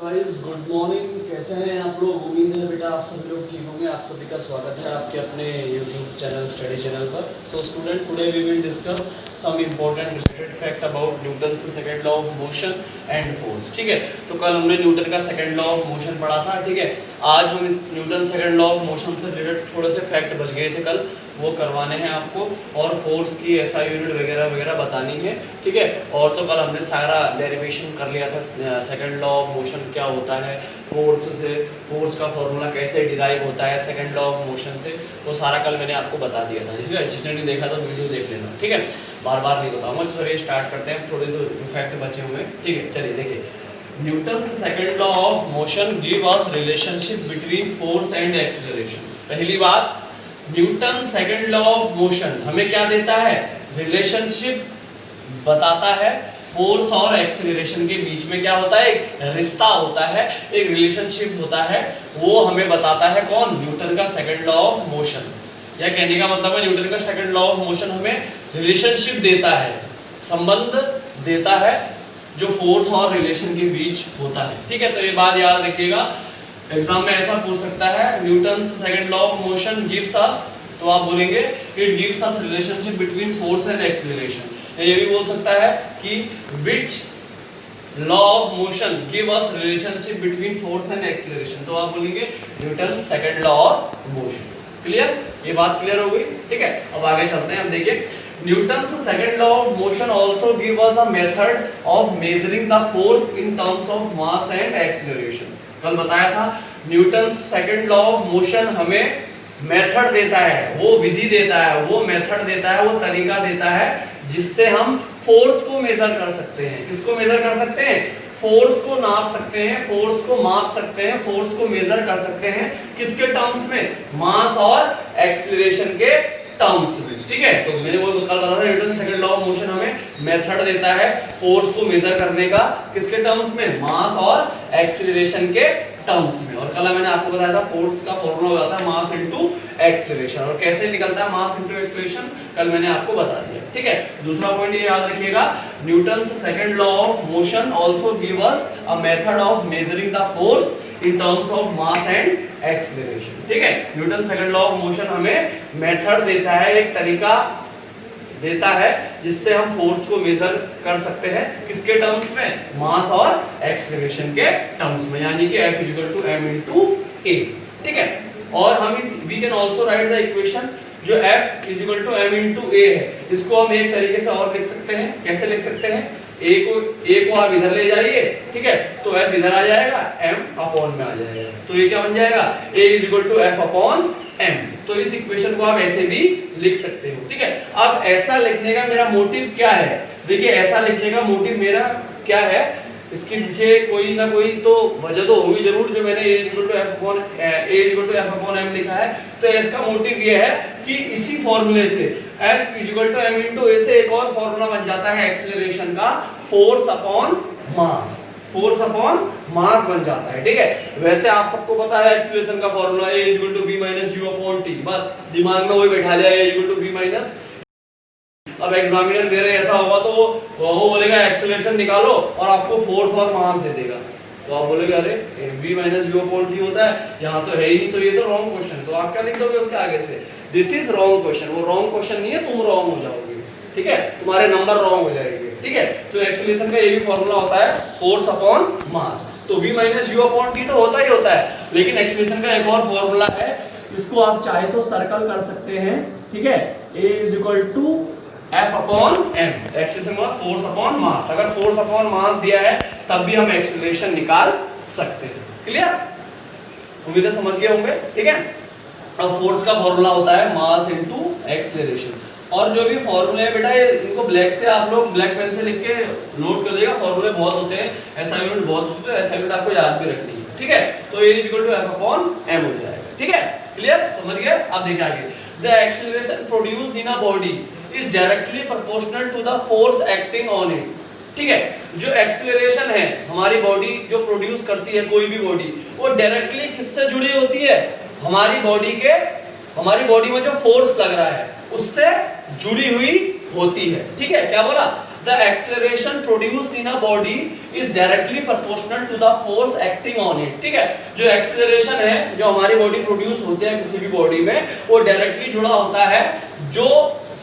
Guys good morning. कैसे हैं आप लोग? उम्मीद है बेटा आप सभी लोग ठीक होंगे। आप सभी का स्वागत है आपके अपने यूट्यूब चैनल स्टडी चैनल पर। So student, today we will discuss some important related fact about Newton से second law of motion and force. ठीक है, तो कल हमने न्यूटन का सेकंड लॉ ऑफ मोशन पढ़ा था। ठीक है, आज हम इस Newton second law of motion से रिलेटेड थोड़े से फैक्ट बच गए थे कल, वो करवाने हैं आपको, और फोर्स की एसआई यूनिट वगैरह वगैरह बतानी है। ठीक है, और तो कल हमने सारा डेरिवेशन कर लिया था, सेकंड लॉ ऑफ मोशन क्या होता है, फोर्स से फोर्स का फॉर्मूला कैसे डिराइव होता है सेकंड लॉ ऑफ मोशन से, वो सारा कल मैंने आपको बता दिया था। ठीक है, जिसने नहीं देखा तो वीडियो देख लेना। ठीक है, बार बार नहीं बताऊंगा। तो चलिए स्टार्ट करते हैं, थोड़े जो फैक्ट बचे हुए हैं। ठीक है, चलिए देखिए, Newton's second law of motion give us relationship between force and acceleration. पहली बात, Newton second law of motion हमें क्या देता है? रिलेशनशिप बताता है। फोर्स और एक्सीलरेशन के बीच में क्या होता है? एक रिश्ता होता है, एक रिलेशनशिप होता है, वो हमें बताता है कौन? न्यूटन का सेकंड लॉ ऑफ मोशन। या कहने का मतलब है न्यूटन का सेकंड लॉ ऑफ मोशन हमें रिलेशनशिप देता है, संबंध देता है जो फोर्स और रिलेशन के बीच होता है। ठीक है, तो ये बात याद रखिएगा, एग्जाम में ऐसा पूछ सकता है, Newton's second law of motion gives us, तो आप बोलेंगे it gives us relationship between force and acceleration. ये भी बोल सकता है कि which law of motion give us relationship between force and acceleration, तो आप बोलेंगे Newton second law of motion. Clear? ये बात क्लियर हो गई। ठीक है, अब आगे चलते हैं। अब देखिए, Newton's second law of motion also give us a method of measuring the force in terms of mass and acceleration. कल बताया था, Newton's second law of motion हमें मेथड देता है, वो विधि देता है, वो मेथड देता है, वो तरीका देता है जिससे हम फोर्स को मेजर कर सकते हैं। किसको मेजर कर सकते हैं? फोर्स को नाप सकते हैं, फोर्स को माप सकते हैं, फोर्स को मेजर कर सकते हैं। किसके टर्म्स में? मास और एक्सीलरेशन के टर्म्स में। ठीक है, तो मैंने वो कल बताया था, Newton second law of motion हमें मेथड देता है फोर्स को मेजर करने का। किसके टर्म्स में? मास और एक्सीलरेशन के टर्म्स में। और कल मैंने आपको बताया था फोर्स का फॉर्मूला होता है मास इनटू एक्सीलरेशन, और कैसे निकलता है मास इनटू एक्सीलरेशन कल मैंने आपको बता दिया। ठीक है, दूसरा पॉइंट ये याद रखिएगा, Newton's second law of motion also give us a method of measuring the force in terms of mass and acceleration. ठीक है, Newton second law of motion हमें मेथड देता है, एक तरीका देता है जिससे हम फोर्स को मेजर कर सकते हैं। किसके टर्म्स में? मास और एक्सीलरेशन के टर्म्स में, यानी कि F = m × a। ठीक है, और हम इस we can also write the equation जो F = m × a है, इसको हम एक तरीके से और लिख सकते हैं। कैसे लिख सकते हैं? a को आप इधर ले जाइए, ठीक है, तो F इधर आ जाएगा, m में आ जाएगा, तो ये क्या बन जाएगा? a = F/m। तो इस इक्वेशन को आप ऐसे भी लिख सकते हो। ठीक है, अब ऐसा लिखने का मेरा मोटिव क्या है? देखिए, ऐसा लिखने का मोटिव मेरा क्या है, इसके पीछे कोई ना कोई तो वजह तो होगी जरूर, जो मैंने a = F/m लिखा है। तो इसका मोटिव ये है कि इसी फॉर्मूले से F = m × a से एक और फॉर्मूला बन जाता है एक्सीलरेशन का, force upon mass. Force upon mass बन जाता है। ठीक है, वैसे आप सबको पता है एक्सीलरेशन का फॉर्मूला a = v - u/t, बस दिमाग में वही बैठा लिया, a = v-। अब एग्जामिनर मेरे ऐसा होगा तो वो बोलेगा एक्सीलरेशन निकालो और आपको फोर्स और मास दे देगा, तो आप बोलेगे अरे v - u/t होता है, यहाँ तो है ही नहीं, तो ये तो रॉन्ग क्वेश्चन है। तो आप क्या लिख दोगे उसके आगे से? This is wrong question. वो रॉन्ग क्वेश्चन नहीं है, तुम रॉन्ग हो जाओगे। ठीक है, तुम्हारे नंबर रॉन्ग हो जाएंगे। ठीक है, तो एक्सीलरेशन का ये भी फॉर्मूला होता है फोर्स अपॉन मास। तो v - u/t तो होता ही होता है, लेकिन एक्सीलरेशन का एक और फॉर्मूला है, इसको आप चाहे तो सर्कल कर सकते हैं। ठीक है, a = F/m, एक्सीलरेशन का फोर्स अपॉन मास। अगर फोर्स अपॉन मास दिया है तब भी हम एक्सीलरेशन निकाल सकते हैं। क्लियर? उम्मीद है समझ गए होंगे। ठीक है, अब फोर्स का फॉर्मूला होता है मास इनटू एक्सीलरेशन, और जो भी फॉर्मूले है बेटा, इनको ब्लैक से आप लोग ब्लैक पेन से लिख के नोट कर देगा। फॉर्मूले बहुत होते हैं, असाइनमेंट बहुत होते हैं, असाइनमेंट आपको याद भी रखनी है। ठीक है, तो a = F/m हो जाएगा। ठीक है, क्लियर? समझ गए? अब देखिए आगे, the acceleration produced in a body is directly proportional to the force acting on it. ठीक है, जो एक्सीलरेशन है हमारी बॉडी जो प्रोड्यूस करती है, कोई भी बॉडी, वो डायरेक्टली किससे जुड़ी होती है? हमारी बॉडी में जो फोर्स लग रहा है उससे जुड़ी हुई होती है। ठीक है, क्या बोला? the acceleration produced in a body is directly proportional to the force acting on it। ठीक है, जो acceleration है जो हमारी बॉडी प्रोड्यूस होती है किसी भी बॉडी में, वो डायरेक्टली जुड़ा होता है जो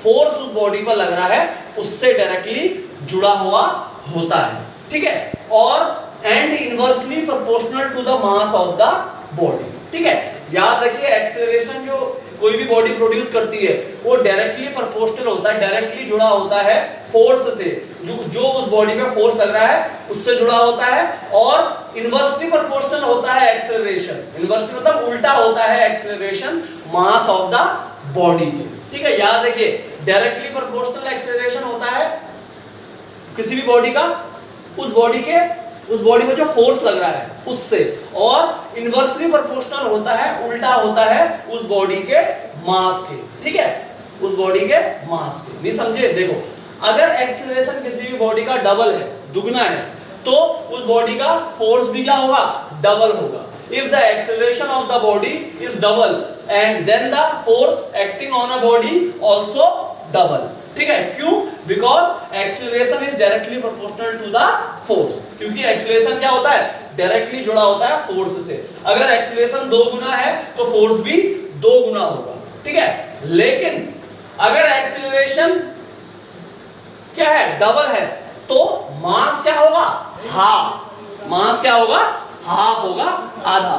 फोर्स उस बॉडी पर लग रहा है उससे डायरेक्टली जुड़ा हुआ होता है। ठीक है, और and inversely proportional to the mass of the body. ठीक है, याद रखिए एक्सेलरेशन जो कोई भी बॉडी प्रोड्यूस करती है वो डायरेक्टली प्रोपोर्शनल होता है, डायरेक्टली जुड़ा होता है फोर्स से, जो उस बॉडी में फोर्स लग रहा है उससे जुड़ा होता है, और इनवर्सली प्रोपोर्शनल होता है एक्सेलरेशन। इनवर्सली मतलब उल्टा होता है acceleration mass of the body के। ठीक है, याद रखिए डायरेक्टली प्रोपोर्शनल एक्सेलरेशन होता है किसी भी बॉडी का उस बॉडी में जो फोर्स लग रहा है उससे, और इनवर्सली प्रोपोर्शनल होता है, उल्टा होता है उस बॉडी के मास के। ठीक है, उस बॉडी के मास के। नहीं समझे? देखो, अगर एक्सेलरेशन किसी भी बॉडी का डबल है, दुगना है, तो उस बॉडी का फोर्स भी क्या होगा? डबल होगा। If the acceleration of the body is double and then the force acting on a body also double। ठीक है, क्यों? Because acceleration is directly proportional to the force। क्योंकि acceleration क्या होता है? डायरेक्टली जुड़ा होता है फोर्स से। अगर acceleration 2 गुना है तो फोर्स भी 2 गुना होगा। ठीक है, लेकिन अगर acceleration क्या है? डबल है, तो मास क्या होगा? हाफ। मास क्या होगा? हाफ होगा, आधा।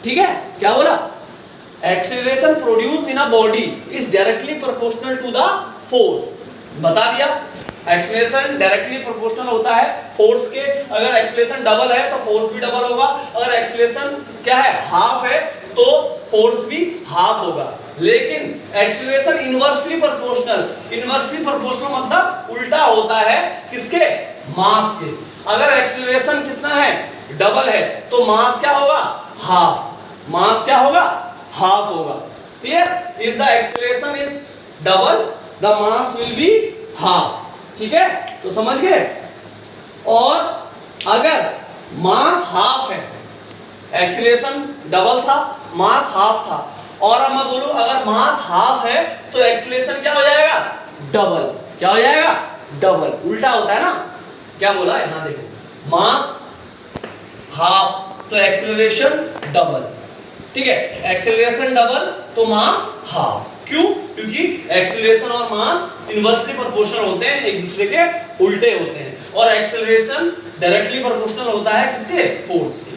ठीक है, क्या बोला? Acceleration produce in a body is directly proportional to the force. बता दिया, एक्सेलरेशन डायरेक्टली प्रोपोर्शनल होता है फोर्स के। अगर एक्सेलरेशन डबल है तो फोर्स भी डबल होगा। अगर एक्सेलरेशन क्या है? हाफ है, तो फोर्स भी हाफ होगा। लेकिन एक्सेलरेशन इनवर्सली प्रोपोर्शनल मतलब उल्टा होता है किसके? मास के। अगर एक्सेलरेशन कितना है? डबल है, तो मास क्या होगा? हाफ। मास क्या होगा? हाफ होगा। Clear? If the acceleration is double the mass will be half. ठीक है, तो समझ गए? और अगर मास हाफ है, एक्सेलरेशन डबल था, मास हाफ था, और अब मैं बोलूं अगर मास हाफ है तो एक्सेलरेशन क्या हो जाएगा? डबल। क्या हो जाएगा? डबल। उल्टा होता है ना। क्या बोला? यहां देखो, मास हाफ तो एक्सेलरेशन डबल। ठीक है, एक्सेलरेशन डबल तो मास हाफ। क्यों? क्योंकि एक्सेलरेशन और मास इनवर्सली प्रोपोर्शनल होते हैं, एक दूसरे के उल्टे होते हैं, और एक्सेलरेशन डायरेक्टली प्रोपोर्शनल होता है किसके? फोर्स के।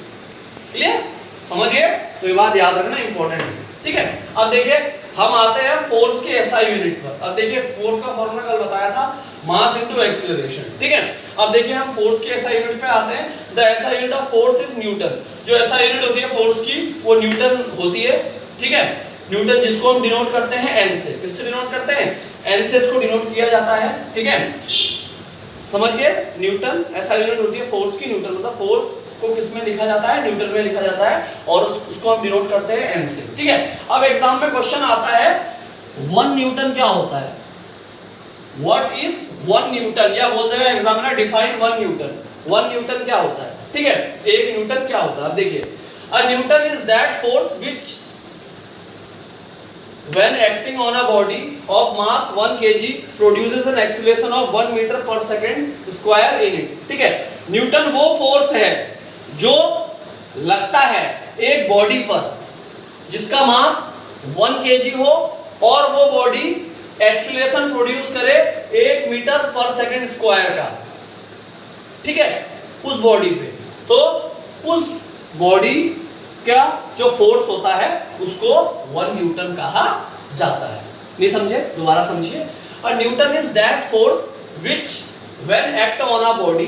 क्लियर? समझिए, तो ये बात याद रखना इंपॉर्टेंट है। ठीक है, अब देखिए हम आते हैं फोर्स के एसआई यूनिट पर। अब देखिए फोर्स का फॉर्मूला कल बताया था, मास इनटू एक्सेलरेशन। ठीक है, अब देखिए हम फोर्स के एसआई यूनिट पे आते हैं। The SI unit of force is Newton. जो एसआई यूनिट होती है फोर्स की वो न्यूटन होती है। ठीक है, न्यूटन जिसको हम डिनोट करते हैं एन से। किससे डिनोट करते हैं? एन से इसको डिनोट किया जाता है। ठीक है, समझ गए? न्यूटन एसआई यूनिट होती है फोर्स की। न्यूटन मतलब फोर्स को किस में लिखा जाता है? न्यूटन में लिखा जाता है, और उसको हम डिनोट करते हैं एन से। ठीक है, अब एग्जाम में क्वेश्चन आता है 1 न्यूटन क्या होता है? What is 1 Newton? या बोल देगा एग्जामिनर डिफाइन 1 न्यूटन। 1 न्यूटन क्या होता है? ठीक है, 1 न्यूटन क्या होता है? अब देखिए, a newton is that force which when acting on a body of mass 1 kg produces an acceleration of 1 meter per second square in it। ठीक है, न्यूटन वो फोर्स है जो लगता है एक बॉडी पर जिसका मास 1 kg हो, और वो बॉडी एक्सीलरेशन प्रोड्यूस करे 1 मीटर पर सेकंड स्क्वायर का। ठीक है, उस बॉडी पे, तो उस बॉडी क्या जो फोर्स होता है उसको 1 न्यूटन कहा जाता है। नहीं समझे? दोबारा समझिए। A newton is that force which when act on a body.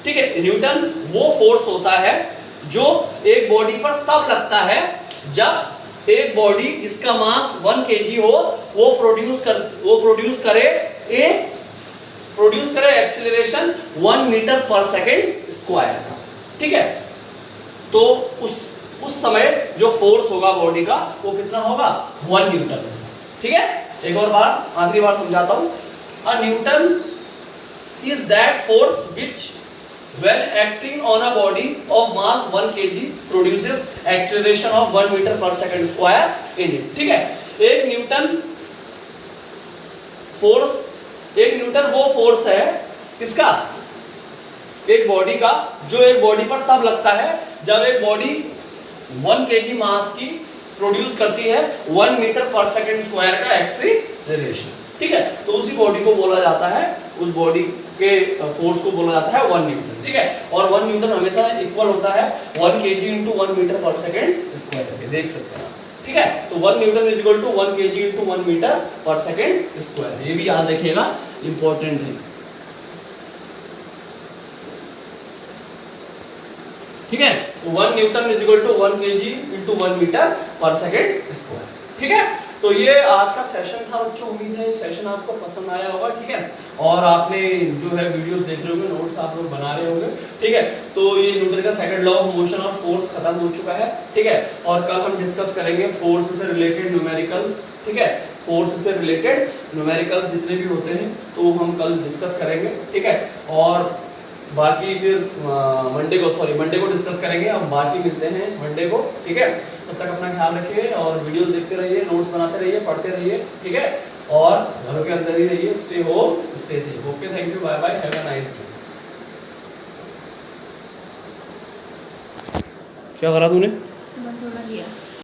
ठीक है, न्यूटन वो फोर्स होता है जो एक बॉडी पर तब लगता है जब एक बॉडी जिसका मास 1 kg हो वो प्रोड्यूस करे acceleration 1 metre per second square का। ठीक है, तो उस समय जो फोर्स होगा बॉडी का वो कितना होगा? 1 न्यूटन। ठीक है, एक और बार, आखिरी बार समझाता हूं। A newton is that force which when acting on a body of mass 1 kg produces acceleration of 1 meter per second square in it। ठीक है, 1 न्यूटन फोर्स 1 न्यूटन वो फोर्स है किसका, एक बॉडी का, जो एक बॉडी पर तब लगता है जब एक बॉडी 1 kg मास की प्रोड्यूस करती है 1 मीटर पर सेकंड स्क्वायर का एक्सीलरेशन। ठीक है, तो उसी बॉडी को बोला जाता है, उस बॉडी के फोर्स को बोला जाता है 1 न्यूटन। ठीक है, और 1 न्यूटन हमेशा इक्वल होता है 1 kg into 1 metre per second square के, देख सकते हैं। ठीक है, तो 1 newton is equal to 1 kg into 1 metre per second square, ये भी याद रखिएगा, इंपॉर्टेंट है। ठीक है, तो 1 newton is equal to 1 kg into 1 metre per second square. ठीक है, तो ये आज का सेशन था बच्चों, उम्मीद है सेशन आपको पसंद आया होगा। ठीक है, और आपने जो है वीडियोस देख रहे होंगे, नोट्स आप लोग बना रहे होंगे। ठीक है, तो ये न्यूटन का सेकंड लॉ ऑफ मोशन और फोर्स खत्म हो चुका है। ठीक है, और कल हम डिस्कस करेंगे फोर्स से रिलेटेड न्यूमेरिकल्स। ठीक है, फोर्स से रिलेटेड न्यूमेरिकल्स जितने भी होते हैं तो हम कल डिस्कस करेंगे। ठीक है, और बाकी फिर मंडे को डिस्कस करेंगे, हम बाकी मिलते हैं मंडे को। ठीक है, तब तक अपना ख्याल रखिए और वीडियोस देखते रहिए, नोट्स बनाते रहिए, पढ़ते रहिए। ठीक है, और घरों के अंदर ही रहिए, stay home stay safe. Okay, thank you, bye bye, have a nice day. क्या करा तूने? मैं थोड़ा दिया।